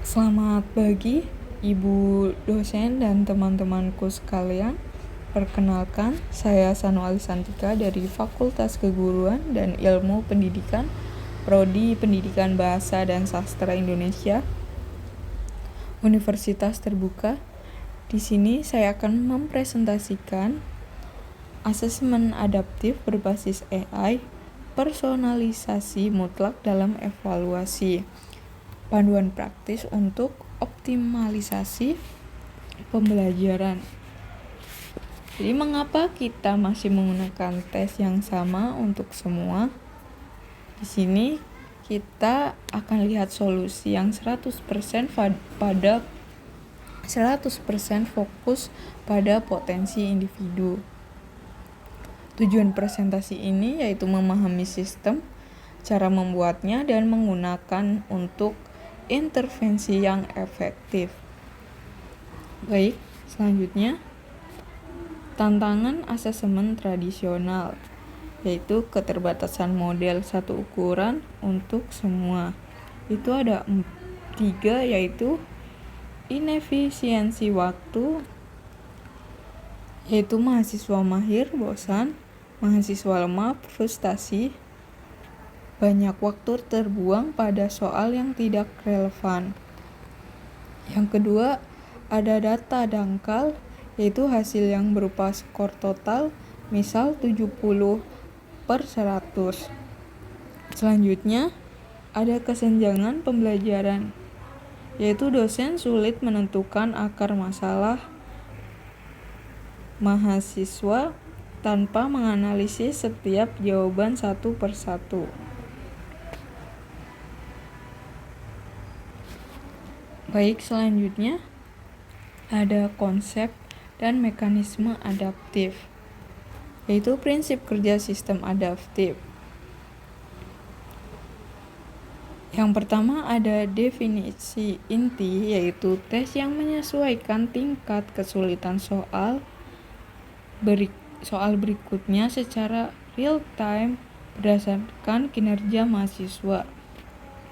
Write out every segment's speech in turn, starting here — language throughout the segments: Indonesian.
Selamat pagi, Ibu dosen dan teman-temanku sekalian. Perkenalkan, saya Sanu Alisantika dari Fakultas Keguruan dan Ilmu Pendidikan, Prodi Pendidikan Bahasa dan Sastra Indonesia, Universitas Terbuka. Di sini saya akan mempresentasikan asesmen adaptif berbasis AI, personalisasi mutlak dalam evaluasi. Panduan praktis untuk optimalisasi pembelajaran. Jadi mengapa kita masih menggunakan tes yang sama untuk semua? Di sini kita akan lihat solusi yang 100% fokus pada potensi individu. Tujuan presentasi ini yaitu memahami sistem, cara membuatnya, dan menggunakan untuk intervensi yang efektif. Baik, selanjutnya tantangan asesmen tradisional, yaitu keterbatasan model satu ukuran untuk semua. Itu ada 3, yaitu inefisiensi waktu, yaitu mahasiswa mahir bosan, mahasiswa lemah frustasi, banyak waktu terbuang pada soal yang tidak relevan. Yang kedua, ada data dangkal, yaitu hasil yang berupa skor total, misal 70/100. Selanjutnya, ada kesenjangan pembelajaran, yaitu dosen sulit menentukan akar masalah mahasiswa tanpa menganalisis setiap jawaban satu persatu. Baik, selanjutnya ada konsep dan mekanisme adaptif, yaitu prinsip kerja sistem adaptif. Yang pertama ada definisi inti, yaitu tes yang menyesuaikan tingkat kesulitan soal berikutnya secara real time berdasarkan kinerja mahasiswa.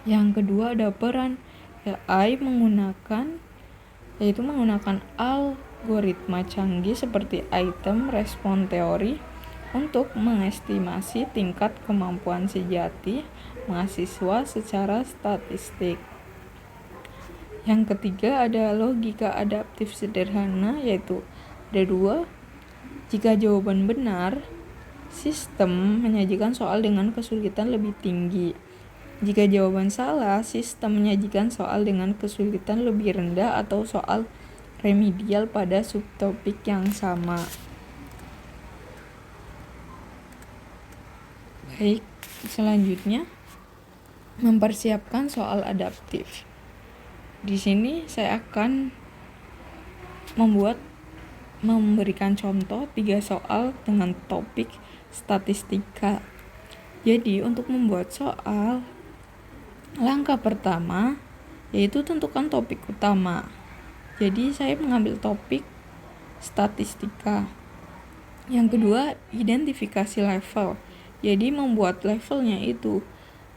Yang kedua ada peran AI menggunakan algoritma canggih seperti item respon teori untuk mengestimasi tingkat kemampuan sejati mahasiswa secara statistik. Yang ketiga ada logika adaptif sederhana, yaitu ada 2. Jika jawaban benar, sistem menyajikan soal dengan kesulitan lebih tinggi. Jika jawaban salah, sistem menyajikan soal dengan kesulitan lebih rendah atau soal remedial pada subtopik yang sama. Baik, selanjutnya mempersiapkan soal adaptif. Di sini saya akan memberikan contoh 3 soal dengan topik statistika. Jadi untuk membuat soal, langkah pertama yaitu tentukan topik utama. Jadi saya mengambil topik statistika. Yang kedua, identifikasi level. Jadi membuat levelnya itu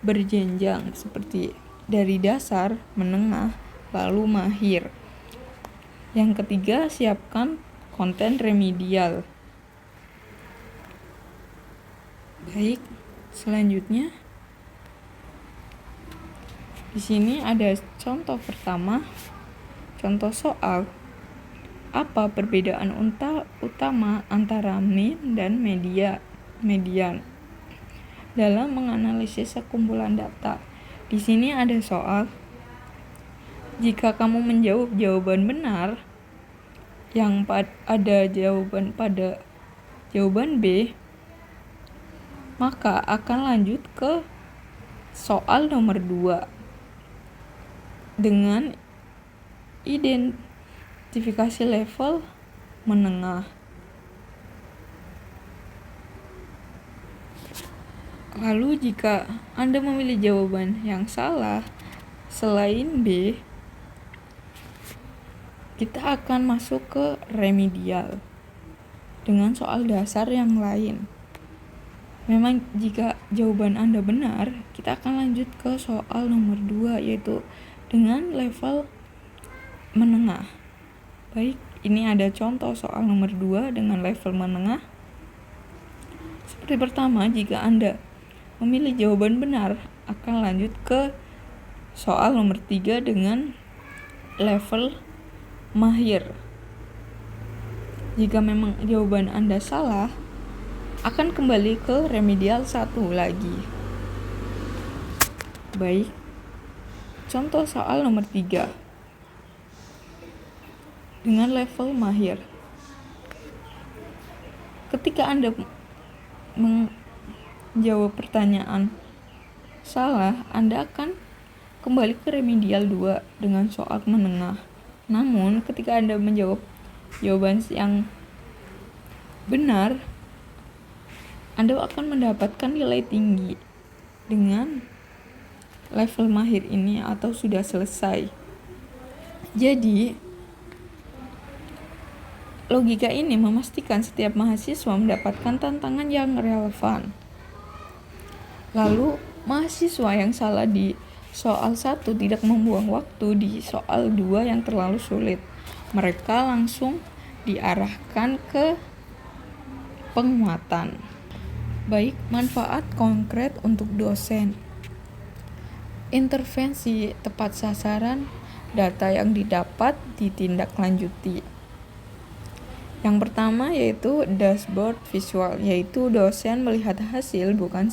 berjenjang seperti dari dasar, menengah, lalu mahir. Yang ketiga, siapkan konten remedial. Baik, selanjutnya di sini ada contoh pertama, contoh soal. Apa perbedaan utama antara mean dan median dalam menganalisis sekumpulan data? Di sini ada soal. Jika kamu menjawab jawaban benar yang ada jawaban pada jawaban B, maka akan lanjut ke soal nomor 2 dengan identifikasi level menengah. Lalu jika Anda memilih jawaban yang salah selain B, kita akan masuk ke remedial dengan soal dasar yang lain. Memang jika jawaban Anda benar, kita akan lanjut ke soal nomor 2, yaitu dengan level menengah. Baik, ini ada contoh soal nomor 2 dengan level menengah. Seperti pertama, jika Anda memilih jawaban benar, akan lanjut ke soal nomor 3 dengan level mahir. Jika memang jawaban Anda salah, akan kembali ke remedial 1 lagi. Baik, contoh soal nomor 3 dengan level mahir. Ketika Anda menjawab pertanyaan salah, Anda akan kembali ke remedial 2 dengan soal menengah. Namun, ketika Anda menjawab jawaban yang benar, Anda akan mendapatkan nilai tinggi dengan level mahir ini atau sudah selesai. Jadi, logika ini memastikan setiap mahasiswa mendapatkan tantangan yang relevan. Lalu, mahasiswa yang salah di soal 1 tidak membuang waktu di soal 2 yang terlalu sulit. Mereka langsung diarahkan ke penguatan. Baik, manfaat konkret untuk dosen. Intervensi tepat sasaran, data yang didapat ditindaklanjuti. Yang pertama yaitu dashboard visual, yaitu dosen melihat hasil bukan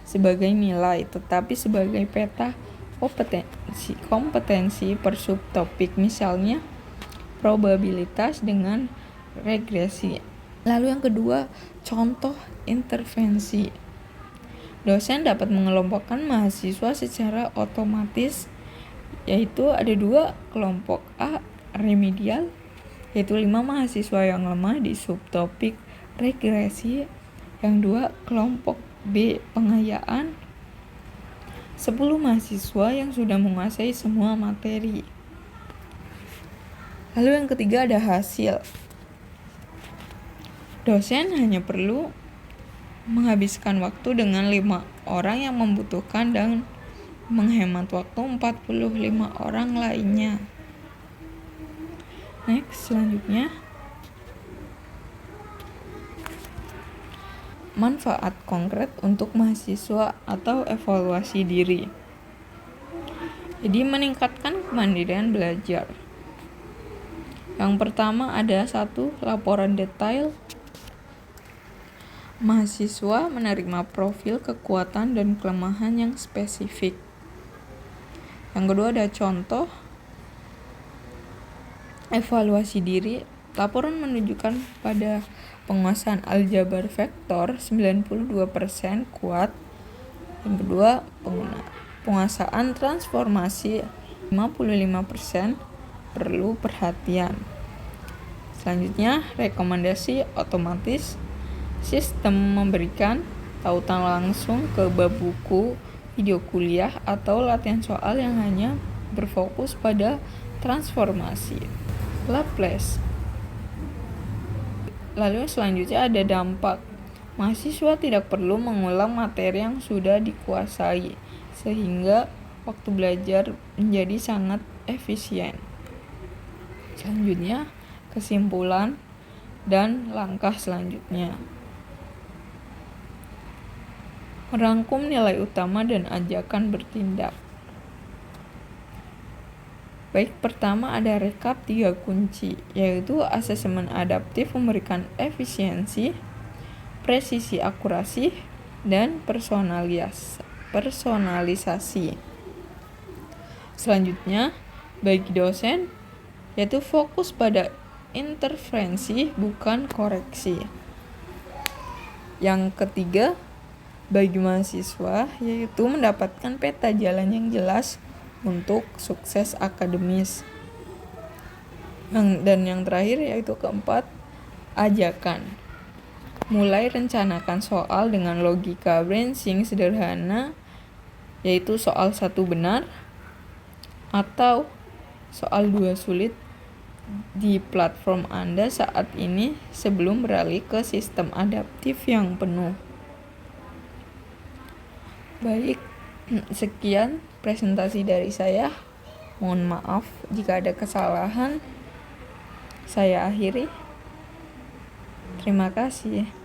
sebagai nilai, tetapi sebagai peta kompetensi per subtopik, misalnya probabilitas dengan regresi. Lalu yang kedua, contoh intervensi. Dosen dapat mengelompokkan mahasiswa secara otomatis, yaitu ada 2 kelompok. A, remedial, yaitu 5 mahasiswa yang lemah di subtopik regresi. Yang 2, kelompok B, pengayaan, 10 mahasiswa yang sudah menguasai semua materi. Lalu yang ketiga ada hasil. Dosen hanya perlu menghabiskan waktu dengan 5 orang yang membutuhkan dan menghemat waktu 45 orang lainnya. Next, selanjutnya manfaat konkret untuk mahasiswa atau evaluasi diri. Jadi meningkatkan kemandirian belajar. Yang pertama ada 1, laporan detail. Mahasiswa menerima profil kekuatan dan kelemahan yang spesifik. Yang kedua ada contoh. Evaluasi diri, laporan menunjukkan pada penguasaan aljabar vektor 92% kuat. Yang kedua, penguasaan transformasi 55% perlu perhatian. Selanjutnya, rekomendasi otomatis. Sistem memberikan tautan langsung ke bab buku, video kuliah, atau latihan soal yang hanya berfokus pada transformasi. Laplace. Lalu selanjutnya ada dampak. Mahasiswa tidak perlu mengulang materi yang sudah dikuasai, sehingga waktu belajar menjadi sangat efisien. Selanjutnya, kesimpulan dan langkah selanjutnya. Merangkum nilai utama dan ajakan bertindak. Baik, pertama ada rekap 3 kunci, yaitu asesmen adaptif memberikan efisiensi, presisi akurasi, dan personalisasi. Selanjutnya, bagi dosen, yaitu fokus pada intervensi bukan koreksi. Yang ketiga, bagi mahasiswa, yaitu mendapatkan peta jalan yang jelas untuk sukses akademis. Dan yang terakhir yaitu keempat, ajakan. Mulai rencanakan soal dengan logika branching sederhana, yaitu soal 1 benar atau soal 2 sulit di platform Anda saat ini sebelum beralih ke sistem adaptif yang penuh. Baik, sekian presentasi dari saya. Mohon maaf jika ada kesalahan. Saya akhiri. Terima kasih.